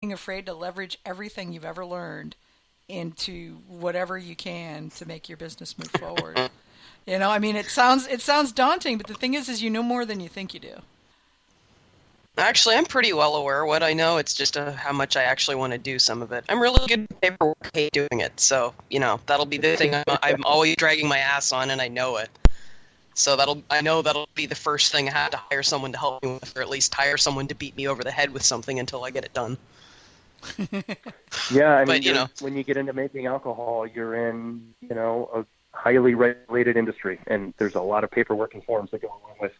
being afraid to leverage everything you've ever learned into whatever you can to make your business move forward. I mean, it sounds daunting, but the thing is you know more than you think you do. Actually, I'm pretty well aware of what I know. It's just how much I actually want to do some of it. I'm really good at paperwork. I hate doing it. So, that'll be the thing I'm always dragging my ass on, and I know it. So I know that'll be the first thing I have to hire someone to help me with, or at least hire someone to beat me over the head with something until I get it done. Yeah, I mean, when you get into making alcohol, you're in, a highly regulated industry, and there's a lot of paperwork and forms that go along with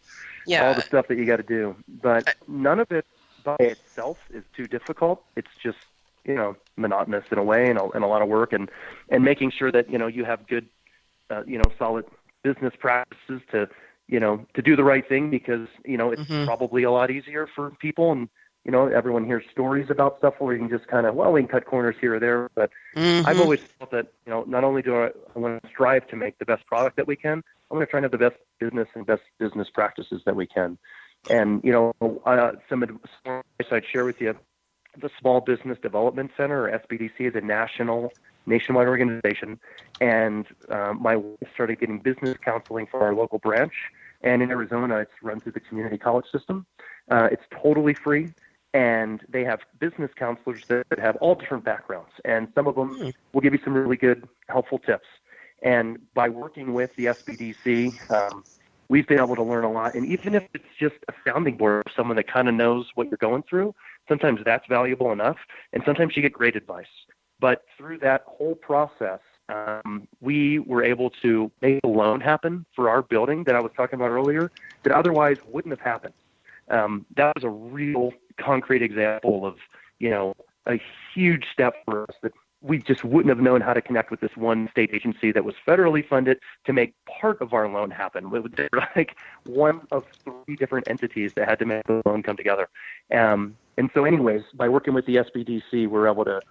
all the stuff that you got to do. But none of it by itself is too difficult. It's just, monotonous in a way, and a lot of work, and making sure that you have good, solid business practices to do the right thing, because it's probably a lot easier for people, and everyone hears stories about stuff where you can just kind of, we can cut corners here or there. But I've always felt that, not only do I want to strive to make the best product that we can, I want to try and have the best business and best business practices that we can. And, some advice I'd share with you, the Small Business Development Center, or SBDC, is a nationwide organization. And my wife started getting business counseling for our local branch. And in Arizona, it's run through the community college system. It's totally free. And they have business counselors that have all different backgrounds. And some of them will give you some really good, helpful tips. And by working with the SBDC, we've been able to learn a lot. And even if it's just a sounding board of someone that kind of knows what you're going through, sometimes that's valuable enough. And sometimes you get great advice. But through that whole process, we were able to make a loan happen for our building that I was talking about earlier that otherwise wouldn't have happened. That was a real concrete example of, a huge step for us that we just wouldn't have known how to connect with this one state agency that was federally funded to make part of our loan happen. They were like one of three different entities that had to make the loan come together. And so anyways, by working with the SBDC, we were able to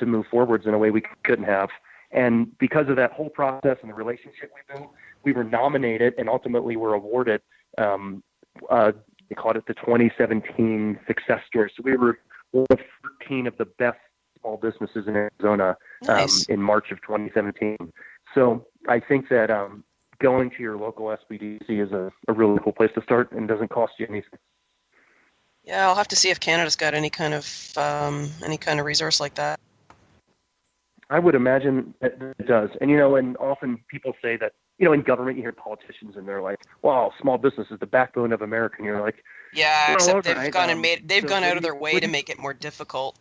move forwards in a way we couldn't have. And because of that whole process and the relationship we built, we were nominated and ultimately were awarded, they called it the 2017 Success Story. So we were one of 13 of the best small businesses in Arizona in March of 2017. So I think that going to your local SBDC is a really cool place to start, and doesn't cost you anything. Yeah, I'll have to see if Canada's got any kind of resource like that. I would imagine that it does. And, and often people say that, in government, you hear politicians and they're like, well, small business is the backbone of America. And you're like, yeah, except they've gone out of their way to make it more difficult.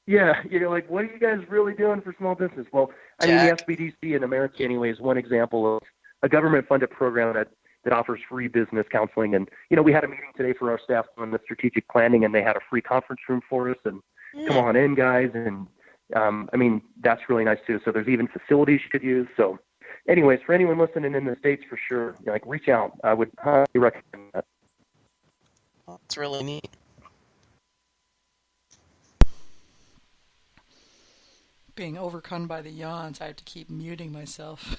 Yeah, you're like, what are you guys really doing for small business? Well, I mean, the SBDC in America anyway is one example of a government-funded program that offers free business counseling. And, we had a meeting today for our staff on the strategic planning, and they had a free conference room for us. And come on in, guys. And, I mean, that's really nice, too. So there's even facilities you could use. So anyways, for anyone listening in the States, for sure, reach out. I would highly recommend that. That's really neat. Being overcome by the yawns, I have to keep muting myself.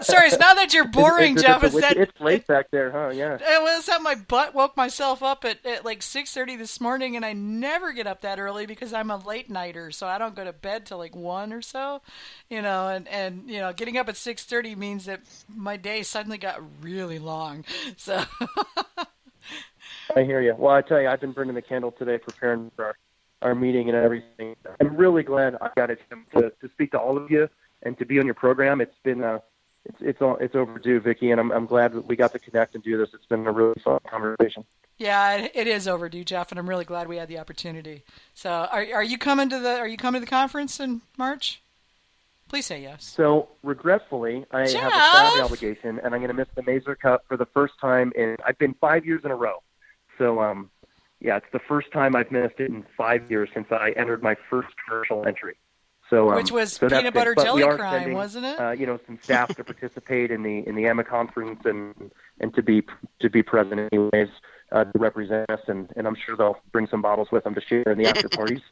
Sorry, it's not that you're boring, Jeff. It's late back there, huh? Yeah. It was that my butt woke myself up at like 6:30 this morning, and I never get up that early because I'm a late nighter, so I don't go to bed till like 1 or so, and getting up at 6:30 means that my day suddenly got really long. So. I hear you. Well, I tell you, I've been burning the candle today, preparing for our meeting and everything. I'm really glad I got a chance to speak to all of you and to be on your program. It's been it's overdue, Vicki, and I'm glad that we got to connect and do this. It's been a really fun conversation. Yeah, it is overdue, Jeff, and I'm really glad we had the opportunity. So, are you coming to the conference in March? Please say yes. So, regretfully, I have a family obligation, and I'm going to miss the Mazer Cup for the first time I've been 5 years in a row. So, yeah, it's the first time I've missed it in 5 years since I entered my first commercial entry. So, which was peanut butter jelly crime, wasn't it? Some staff to participate in the AMMA conference and to be present anyways, to represent us, and I'm sure they'll bring some bottles with them to share in the after parties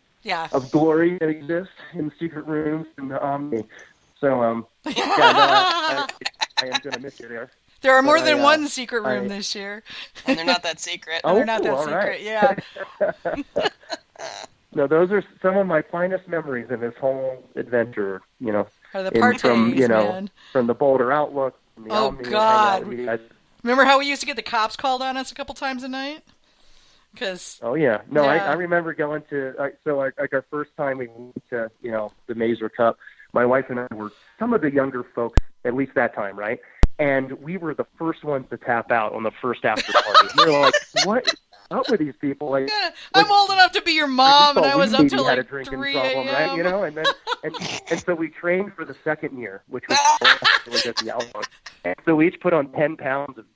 of glory that exist in secret rooms and the Omni. So, I am going to miss you there. There are more than one secret room this year. And they're not that secret. They're not that secret, right. Yeah. No, those are some of my finest memories in this whole adventure, Or the parties, man. From the Boulder Outlook. From the God. Remember how we used to get the cops called on us a couple times a night? Oh, yeah. No, yeah. I remember going to, our first time we went to, the Mazer Cup, my wife and I were some of the younger folks, at least that time, right? And we were the first ones to tap out on the first after party. We were like, what? Up with these people? Like, I'm old enough to be your mom, and I was up till like 3 a.m. Right? And so we trained for the second year, which was at the Outlook. And so we each put on 10 pounds of,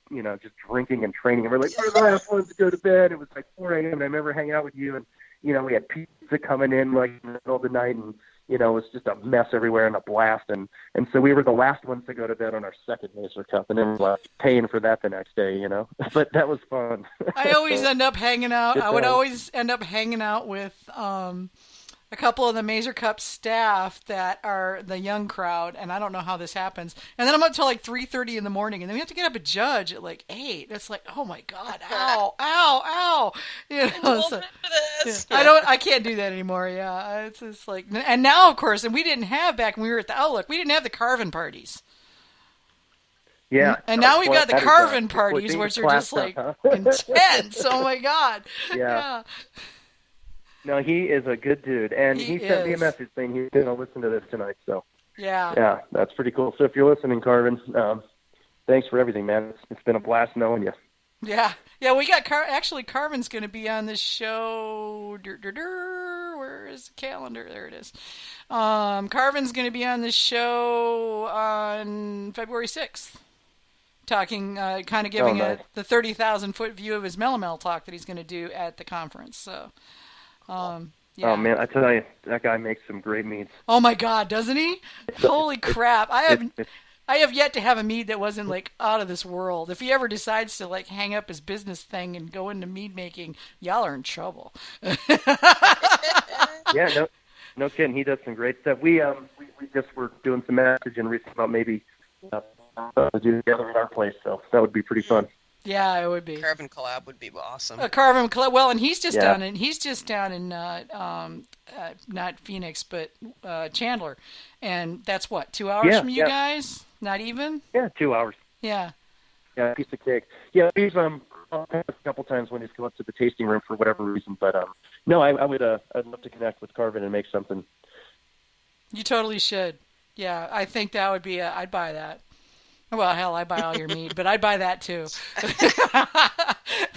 just drinking and training. And we're like, we're the last ones to go to bed. It was like 4 a.m. And I remember hanging out with you, and we had pizza coming in like in the middle of the night, and it was just a mess everywhere and a blast. And so we were the last ones to go to bed on our second Mazer Cup, and then we were paying for that the next day, But that was fun. I always end up hanging out. I would always end up hanging out with a couple of the Mazer Cup staff that are the young crowd, and I don't know how this happens. And then I'm up till like 3:30 in the morning, and then we have to get up a judge at like 8. It's like, oh my God, ow, ow, ow. I can't do that anymore. Yeah, it's just like, and now of course, and we didn't have back when we were at the Outlook, we didn't have the carving parties. Yeah. And now we've got the carving parties, which are just like intense. Oh my God. Yeah. No, he is a good dude, and he sent me a message saying he's going to listen to this tonight. So yeah, that's pretty cool. So if you're listening, Carvin, thanks for everything, man. It's been a blast knowing you. Yeah. We got actually Carvin's going to be on this show. Where is the calendar? There it is. Carvin's going to be on this show on February 6th. Talking, kind of giving the 30,000-foot view of his Melomel talk that he's going to do at the conference. So. Yeah. Oh man, I tell you, that guy makes some great meads. Oh my God, doesn't he? Holy crap! I have yet to have a mead that wasn't like out of this world. If he ever decides to like hang up his business thing and go into mead making, y'all are in trouble. Yeah, no kidding. He does some great stuff. We just were doing some messaging recently about maybe do together at our place, so that would be pretty fun. Yeah, it would be. Carbon collab would be awesome. A carbon collab. Well, and he's just down in not Phoenix, but Chandler, and that's what 2 hours from you guys? Not even. Yeah, 2 hours. Yeah. Yeah, piece of cake. Yeah, he's a couple times when he's come up to the tasting room for whatever reason, but no, I would I'd love to connect with Carvin and make something. You totally should. Yeah, I think that would be. I'd buy that. Well, hell, I buy all your meat, but I'd buy that too.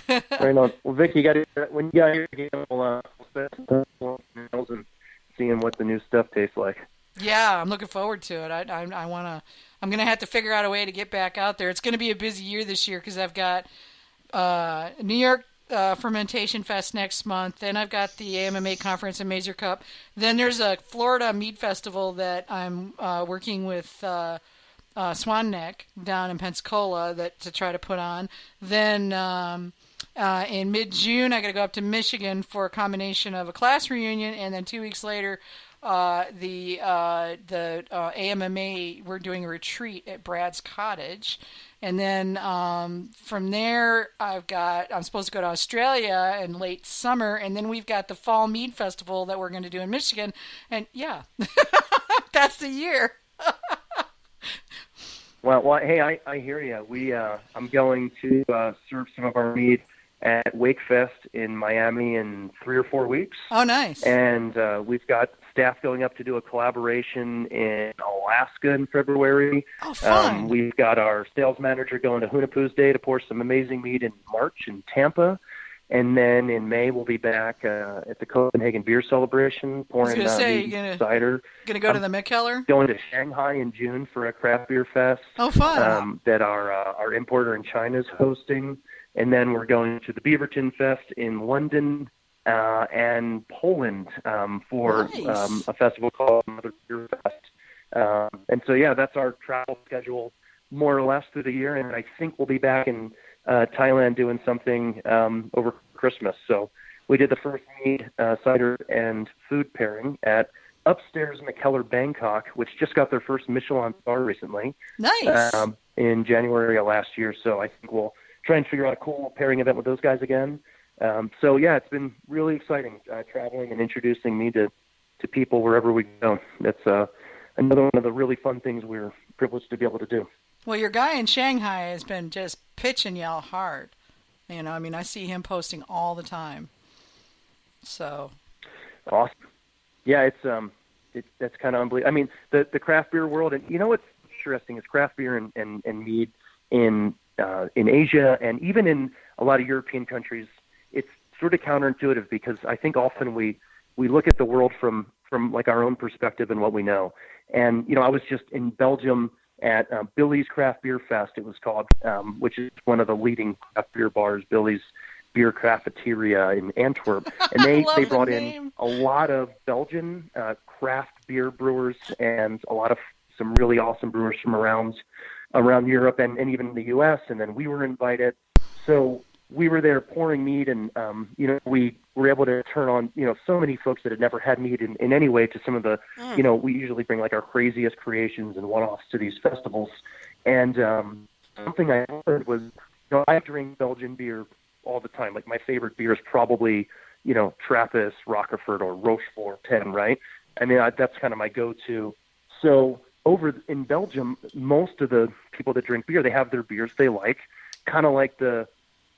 Right on. Well, Vic, when you got here, we'll spend some meals and seeing what the new stuff tastes like. Yeah, I'm looking forward to it. I'm gonna have to figure out a way to get back out there. It's gonna be a busy year this year because I've got New York Fermentation Fest next month. Then I've got the AMMA conference and Mazer Cup. Then there's a Florida Mead Festival that I'm working with. Swan Neck down in Pensacola to try to put on. Then in mid-June, I got to go up to Michigan for a combination of a class reunion, and then 2 weeks later, the AMMA, we're doing a retreat at Brad's Cottage. And then from there, I'm supposed to go to Australia in late summer, and then we've got the Fall Mead Festival that we're going to do in Michigan. And yeah, that's the year. Well, hey, I hear you. I'm going to serve some of our mead at Wakefest in Miami in 3 or 4 weeks. Oh, nice. And we've got staff going up to do a collaboration in Alaska in February. Oh, fun. We've got our sales manager going to Hunapoo's Day to pour some amazing mead in March in Tampa. And then in May, we'll be back at the Copenhagen Beer Celebration, pouring cider. Going to go to the Mikkeller? Going to Shanghai in June for a craft beer fest. Oh, fun. That our importer in China is hosting. And then we're going to the Beaverton Fest in London and Poland for a festival called Another Beer Fest. And so, yeah, that's our travel schedule more or less through the year. And I think we'll be back in Thailand doing something over Christmas. So we did the first mead, cider, and food pairing at Upstairs Mikkeller Bangkok, which just got their first Michelin star recently. Nice. in January of last year. So I think we'll try and figure out a cool pairing event with those guys again. So yeah, it's been really exciting traveling and introducing me to people wherever we go. That's another one of the really fun things we're privileged to be able to do. Well, your guy in Shanghai has been just pitching y'all hard. You know, I mean, I see him posting all the time. So awesome. Yeah, that's kind of unbelievable. I mean, the craft beer world, and you know what's interesting is craft beer and mead in Asia and even in a lot of European countries. It's sort of counterintuitive because I think often we look at the world from like our own perspective and what we know. And you know, I was just in Belgium at Billy's Craft Beer Fest, it was called, which is one of the leading craft beer bars, Billy's Beer Cafeteria in Antwerp. And they brought in a lot of Belgian craft beer brewers and some really awesome brewers from around Europe and even the U.S. And then we were invited. So we were there pouring mead, and you know, we were able to turn on, you know, so many folks that had never had mead in any way to some of the, you know, we usually bring like our craziest creations and one-offs to these festivals. And something I heard was, you know, I drink Belgian beer all the time. Like my favorite beer is probably, you know, Trappist, Rockefort, or Rochefort 10, right? I mean, that's kind of my go-to. So over in Belgium, most of the people that drink beer, they have their beers they like, kind of like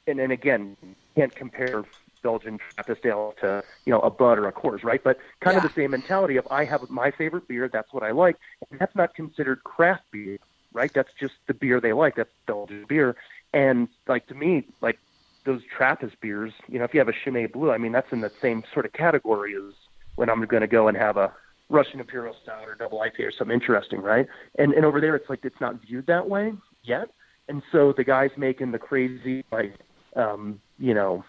and again, can't compare Belgian Trappist ale to, you know, a Bud or a Coors, right? But kind of the same mentality of I have my favorite beer, that's what I like. And that's not considered craft beer, right? That's just the beer they like. That's Belgian beer. And like to me, like those Trappist beers, you know, if you have a Chimay Blue, I mean, that's in the same sort of category as when I'm going to go and have a Russian Imperial Stout or double IPA or something interesting, right? And over there, it's like it's not viewed that way yet. And so the guys making the crazy, like, you know,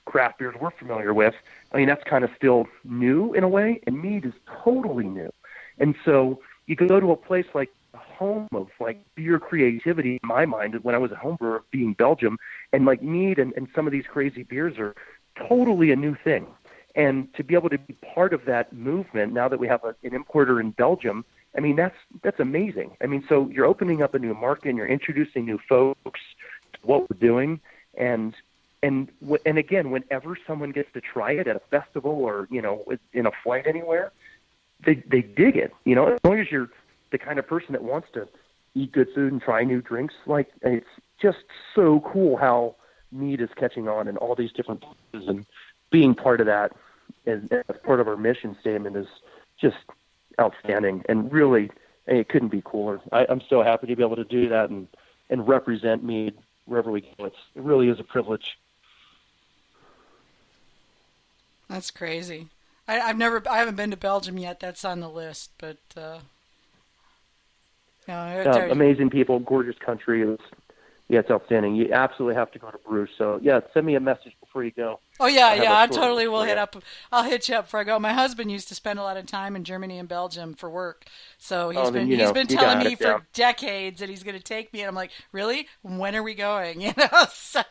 craft beers we're familiar with, I mean, that's kind of still new in a way, and mead is totally new. And so you can go to a place like the home of like beer creativity, in my mind, when I was a home brewer being Belgium, and like mead and some of these crazy beers are totally a new thing. And to be able to be part of that movement, now that we have an importer in Belgium, I mean, that's amazing. I mean, so you're opening up a new market and you're introducing new folks to what we're doing. And again, whenever someone gets to try it at a festival or, you know, in a flight anywhere, they dig it. You know, as long as you're the kind of person that wants to eat good food and try new drinks, like it's just so cool how mead is catching on in all these different places, and being part of that as part of our mission statement is just outstanding. And really, it couldn't be cooler. I'm so happy to be able to do that and represent mead wherever we go. It really is a privilege. That's crazy. I haven't been to Belgium yet. That's on the list, but amazing people, gorgeous country. It's outstanding. You absolutely have to go to Bruges. So yeah, send me a message before you go. Oh yeah, I totally will hit up. I'll hit you up before I go. My husband used to spend a lot of time in Germany and Belgium for work, so he's been telling me for decades that he's going to take me, and I'm like, really? When are we going? You know, so.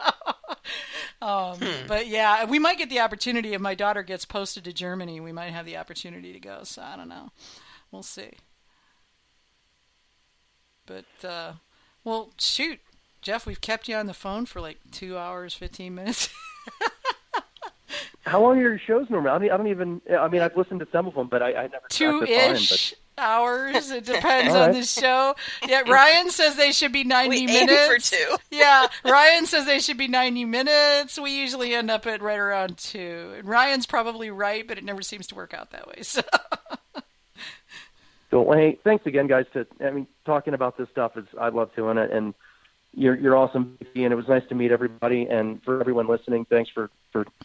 But yeah, we might get the opportunity if my daughter gets posted to Germany. We might have the opportunity to go. So I don't know. We'll see. But well, shoot, Jeff, we've kept you on the phone for like 2 hours, 15 minutes. How long are your shows normally? I mean, I've listened to some of them, but I never. 2-ish hours. It depends on the show. Yeah, Ryan says they should be 90 minutes. Aim for 2. Yeah, Ryan says they should be 90 minutes. We usually end up at right around 2. And Ryan's probably right, but it never seems to work out that way. So. So, hey, thanks again, guys. Talking about this stuff I love doing it, and you're awesome, and it was nice to meet everybody. And for everyone listening, thanks for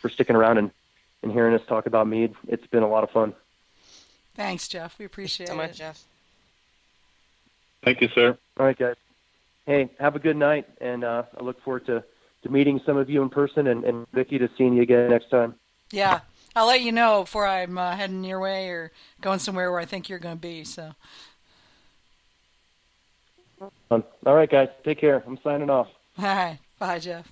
sticking around and hearing us talk about mead. It's been a lot of fun. Thanks, Jeff. We appreciate it. So much, Jeff. Thank you, sir. All right, guys. Hey, have a good night, and I look forward to meeting some of you in person, and Vicky, to seeing you again next time. Yeah, I'll let you know before I'm heading your way or going somewhere where I think you're going to be. So. All right, guys. Take care. I'm signing off. All right. Bye, Jeff.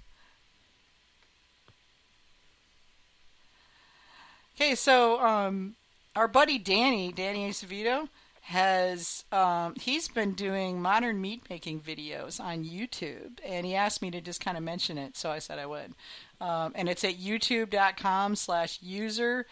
Okay, so our buddy Danny Acevedo, has he's been doing modern mead making videos on YouTube, and he asked me to just kind of mention it, so I said I would. And it's at youtube.com/user